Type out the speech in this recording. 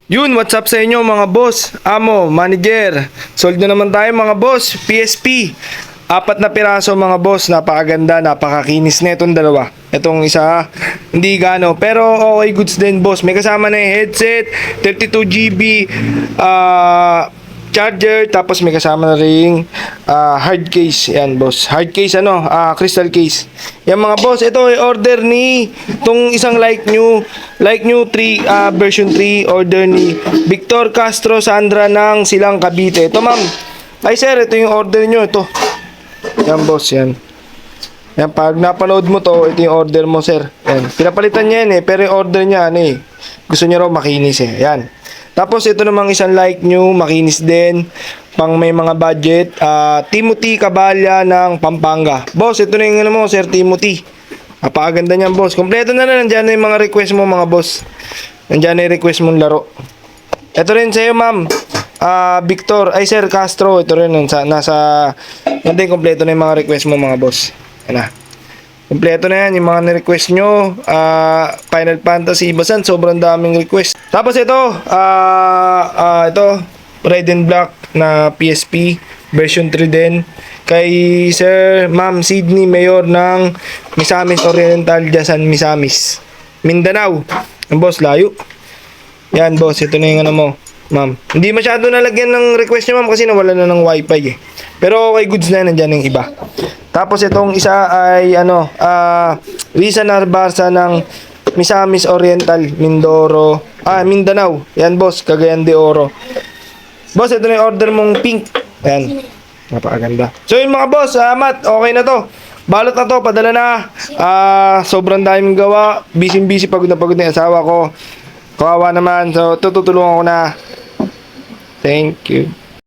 Yun, what's up sa inyo mga boss, amo, manager. Sold na naman tayo mga boss, PSP. Apat na piraso mga boss, napakaganda, napakakinis na itong dalawa. Itong isa, hindi gano, pero okay goods din boss. May kasama na yung headset, 32 GB, charger, tapos may kasama na ring hard case. Yan boss, hard case crystal case. Yan mga boss, ito ay order ni itong isang like new 3 version 3, order ni Victor Castro Sandra ng Silang Cavite. Ito ma'am, ay sir, ito yung order nyo, ito. Yan boss, yan. Yan, pag napanood mo to, ito yung order mo sir. Yan, pinapalitan niya yan pero yung order niya gusto niya raw makinis yan. Tapos ito namang isang like nyo, makinis din, pang may mga budget, Timothy Cabalya ng Pampanga. Boss, ito na yung mo, Sir Timothy. Napakaganda niyan, boss. Kompleto na nandiyan na yung mga request mo, mga boss. Nandiyan na yung request mong laro. Ito rin sa'yo, ma'am. Victor, Sir Castro, ito rin, nandiyan kompleto na yung mga request mo, mga boss. Yan na. Kompleto na yan, yung mga ni-request nyo. Final Fantasy, basan, sobrang daming request. Tapos ito, ito, Red and Black na PSP, version 3 din. Kay Sir Ma'am Sydney Mayor ng Misamis Oriental, Jasan Misamis, Mindanao. Ang boss, layo. Yan boss, ito na yung mo, ma'am. Hindi masyado nalagyan ng request nyo, ma'am, kasi nawala na ng wifi Pero okay, goods na, nandyan yung iba. Tapos itong isa ay Risa Narbarsa ng Misamis Oriental, Mindanao. Yan boss, Cagayan de Oro. Boss, ito na yung order mong pink. Yan. Napakaganda. So yun mga boss, Matt, okay na to. Balot na to, padala na. Sobrang daming gawa. Busy, pagod na yung asawa ko. Kawawa naman. So tutulungan ko na. Thank you.